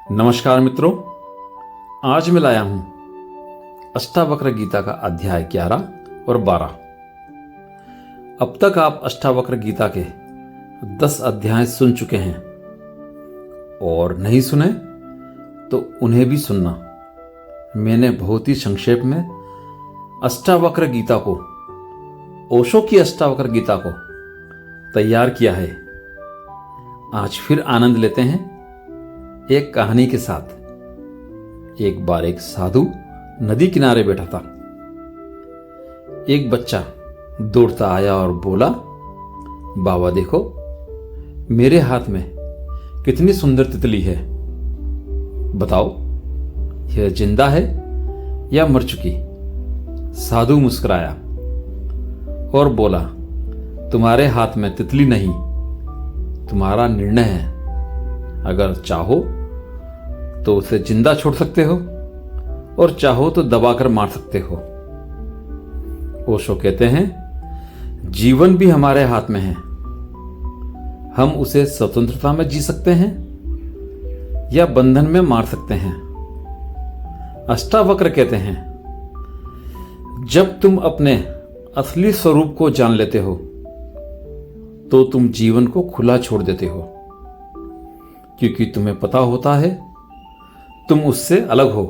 नमस्कार मित्रों, आज मैं लाया हूं अष्टावक्र गीता का अध्याय 11 और 12। अब तक आप अष्टावक्र गीता के 10 अध्याय सुन चुके हैं और नहीं सुने तो उन्हें भी सुनना। मैंने बहुत ही संक्षेप में अष्टावक्र गीता को, ओशो की अष्टावक्र गीता को तैयार किया है। आज फिर आनंद लेते हैं एक कहानी के साथ। एक बार एक साधु नदी किनारे बैठा था। एक बच्चा दौड़ता आया और बोला, बाबा देखो, मेरे हाथ में कितनी सुंदर तितली है, बताओ यह जिंदा है या मर चुकी। साधु मुस्कुराया और बोला, तुम्हारे हाथ में तितली नहीं, तुम्हारा निर्णय है। अगर चाहो तो उसे जिंदा छोड़ सकते हो और चाहो तो दबाकर मार सकते हो। ओशो कहते हैं, जीवन भी हमारे हाथ में है। हम उसे स्वतंत्रता में जी सकते हैं या बंधन में मार सकते हैं। अष्टावक्र कहते हैं, जब तुम अपने असली स्वरूप को जान लेते हो तो तुम जीवन को खुला छोड़ देते हो, क्योंकि तुम्हें पता होता है तुम उससे अलग हो।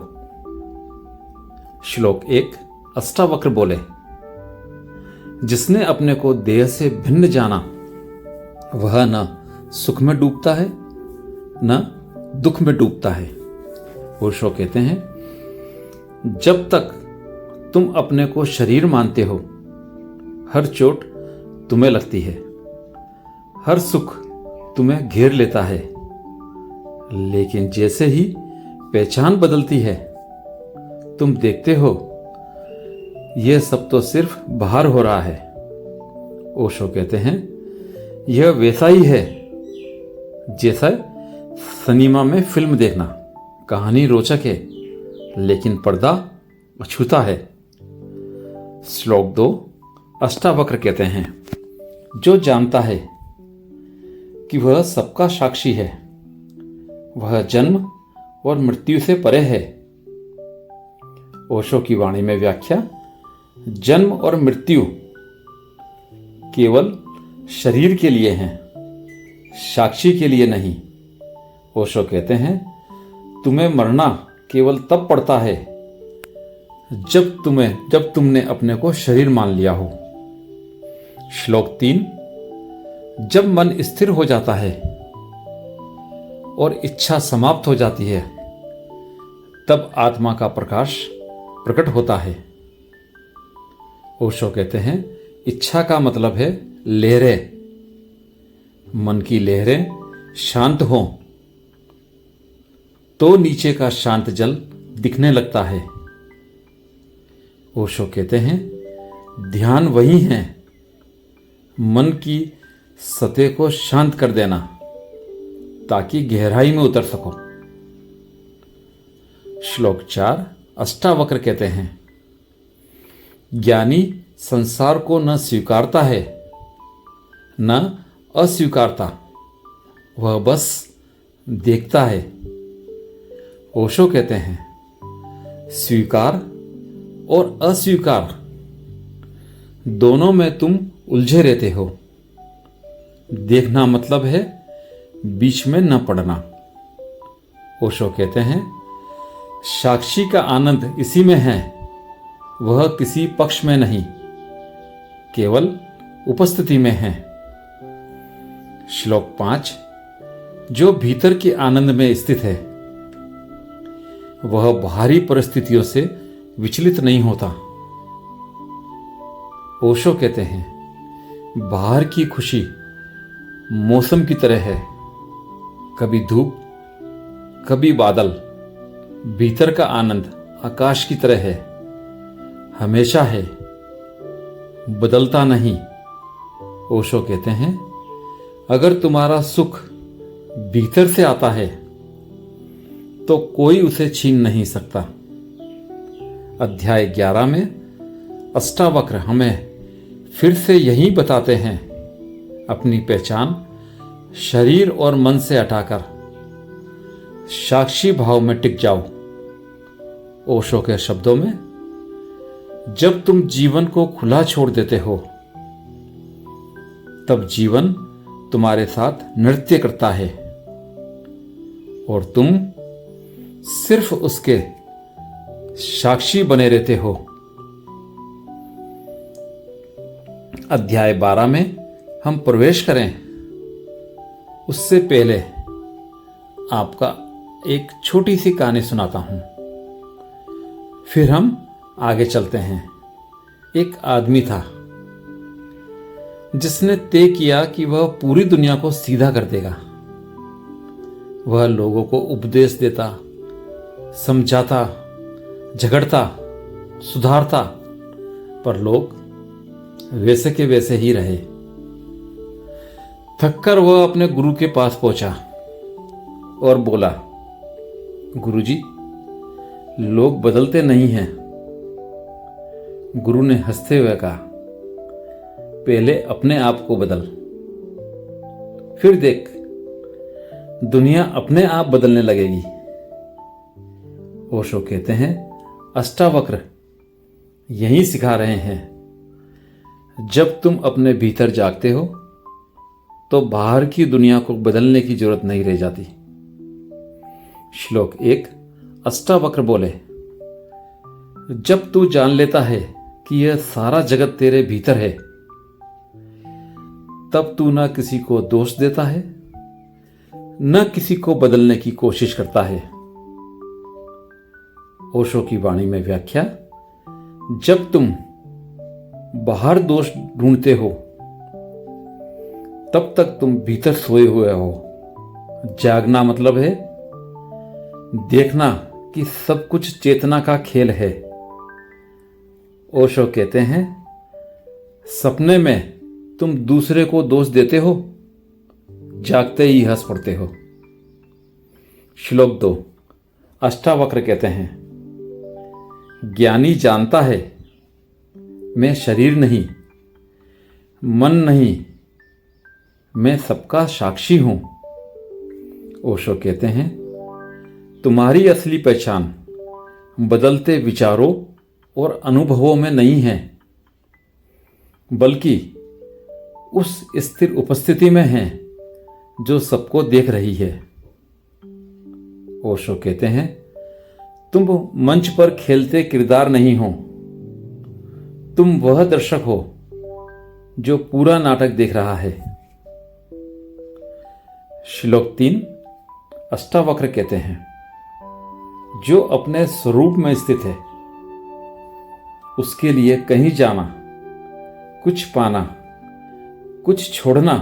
श्लोक 1। अष्टावक्र बोले, जिसने अपने को देह से भिन्न जाना वह न सुख में डूबता है न दुख में डूबता है। ओशो कहते हैं, जब तक तुम अपने को शरीर मानते हो हर चोट तुम्हें लगती है, हर सुख तुम्हें घेर लेता है, लेकिन जैसे ही पहचान बदलती है तुम देखते हो यह सब तो सिर्फ बाहर हो रहा है। ओशो कहते हैं, यह वैसा ही है जैसा सिनेमा में फिल्म देखना। कहानी रोचक है लेकिन पर्दा अछूता है। श्लोक 2। अष्टावक्र कहते हैं, जो जानता है कि वह सबका साक्षी है वह जन्म और मृत्यु से परे है। ओशो की वाणी में व्याख्या, जन्म और मृत्यु केवल शरीर के लिए हैं, साक्षी के लिए नहीं। ओशो कहते हैं, तुम्हें मरना केवल तब पड़ता है जब तुमने अपने को शरीर मान लिया हो। श्लोक 3। जब मन स्थिर हो जाता है और इच्छा समाप्त हो जाती है तब आत्मा का प्रकाश प्रकट होता है। ओशो कहते हैं, इच्छा का मतलब है लहरें। मन की लहरें शांत हों तो नीचे का शांत जल दिखने लगता है। ओशो कहते हैं, ध्यान वही है मन की सतह को शांत कर देना ताकि गहराई में उतर सको। श्लोक 4। अष्टावक्र कहते हैं, ज्ञानी संसार को न स्वीकारता है न अस्वीकारता, वह बस देखता है। ओशो कहते हैं, स्वीकार और अस्वीकार दोनों में तुम उलझे रहते हो। देखना मतलब है बीच में न पड़ना। ओशो कहते हैं, साक्षी का आनंद इसी में है, वह किसी पक्ष में नहीं, केवल उपस्थिति में है। श्लोक 5। जो भीतर के आनंद में स्थित है वह बाहरी परिस्थितियों से विचलित नहीं होता। ओशो कहते हैं, बाहर की खुशी मौसम की तरह है, कभी धूप कभी बादल। भीतर का आनंद आकाश की तरह है, हमेशा है, बदलता नहीं। ओशो कहते हैं, अगर तुम्हारा सुख भीतर से आता है तो कोई उसे छीन नहीं सकता। अध्याय 11 में अष्टावक्र हमें फिर से यही बताते हैं, अपनी पहचान शरीर और मन से हटाकर साक्षी भाव में टिक जाओ। ओशो के शब्दों में, जब तुम जीवन को खुला छोड़ देते हो तब जीवन तुम्हारे साथ नृत्य करता है और तुम सिर्फ उसके साक्षी बने रहते हो। अध्याय 12 में हम प्रवेश करें उससे पहले आपका एक छोटी सी कहानी सुनाता हूं, फिर हम आगे चलते हैं। एक आदमी था जिसने तय किया कि वह पूरी दुनिया को सीधा कर देगा। वह लोगों को उपदेश देता, समझाता, झगड़ता, सुधारता, पर लोग वैसे के वैसे ही रहे। थककर वह अपने गुरु के पास पहुंचा और बोला, गुरुजी, लोग बदलते नहीं हैं। गुरु ने हंसते हुए कहा, पहले अपने आप को बदल, फिर देख दुनिया अपने आप बदलने लगेगी। ओशो कहते हैं, अष्टावक्र यही सिखा रहे हैं। जब तुम अपने भीतर जागते हो तो बाहर की दुनिया को बदलने की जरूरत नहीं रह जाती। श्लोक 1। अष्टावक्र बोले, जब तू जान लेता है कि यह सारा जगत तेरे भीतर है, तब तू न किसी को दोष देता है, न किसी को बदलने की कोशिश करता है। ओशो की वाणी में व्याख्या, जब तुम बाहर दोष ढूंढते हो तब तक तुम भीतर सोए हुए हो। जागना मतलब है देखना कि सब कुछ चेतना का खेल है। ओशो कहते हैं, सपने में तुम दूसरे को दोष देते हो, जागते ही हंस पड़ते हो। श्लोक 2। अष्टावक्र कहते हैं, ज्ञानी जानता है मैं शरीर नहीं, मन नहीं, मैं सबका साक्षी हूं। ओशो कहते हैं, तुम्हारी असली पहचान बदलते विचारों और अनुभवों में नहीं है, बल्कि उस स्थिर उपस्थिति में है जो सबको देख रही है। ओशो कहते हैं, तुम मंच पर खेलते किरदार नहीं हो, तुम वह दर्शक हो जो पूरा नाटक देख रहा है। श्लोक 3। अष्टावक्र कहते हैं, जो अपने स्वरूप में स्थित है उसके लिए कहीं जाना, कुछ पाना, कुछ छोड़ना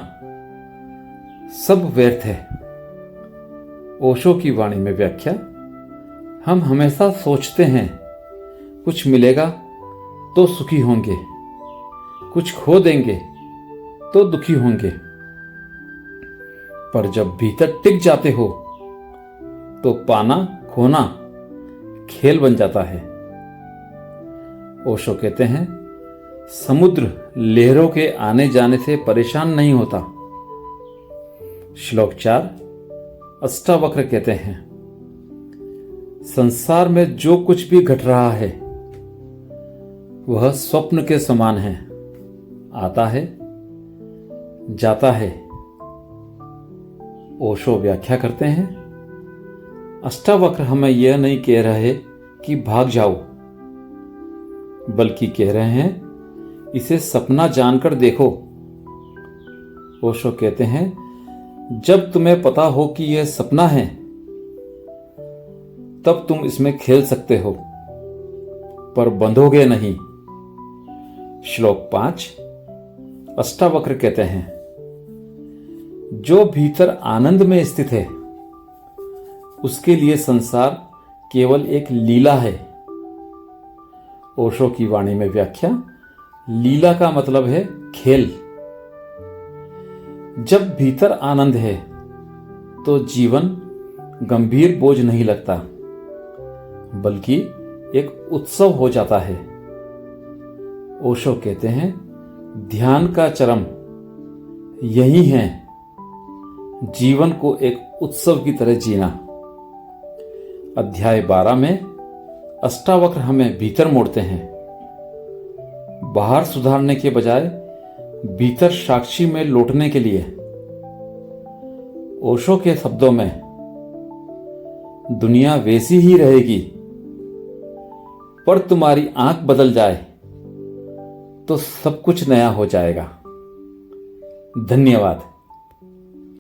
सब व्यर्थ है। ओशो की वाणी में व्याख्या, हम हमेशा सोचते हैं कुछ मिलेगा तो सुखी होंगे, कुछ खो देंगे तो दुखी होंगे, पर जब भीतर टिक जाते हो तो पाना खोना खेल बन जाता है। ओशो कहते हैं, समुद्र लहरों के आने जाने से परेशान नहीं होता। श्लोक 4। अष्टावक्र कहते हैं, संसार में जो कुछ भी घट रहा है वह स्वप्न के समान है, आता है जाता है। ओशो व्याख्या करते हैं, अष्टावक्र हमें यह नहीं कह रहे कि भाग जाओ, बल्कि कह रहे हैं इसे सपना जानकर देखो। ओशो कहते हैं, जब तुम्हें पता हो कि यह सपना है तब तुम इसमें खेल सकते हो, पर बंधोगे नहीं। श्लोक 5। अष्टावक्र कहते हैं, जो भीतर आनंद में स्थित है उसके लिए संसार केवल एक लीला है। ओशो की वाणी में व्याख्या, लीला का मतलब है खेल। जब भीतर आनंद है तो जीवन गंभीर बोझ नहीं लगता, बल्कि एक उत्सव हो जाता है। ओशो कहते हैं, ध्यान का चरम यही है, जीवन को एक उत्सव की तरह जीना। अध्याय 12 में अष्टावक्र हमें भीतर मोड़ते हैं, बाहर सुधारने के बजाय भीतर साक्षी में लौटने के लिए। ओशो के शब्दों में, दुनिया वैसी ही रहेगी, पर तुम्हारी आंख बदल जाए तो सब कुछ नया हो जाएगा। धन्यवाद।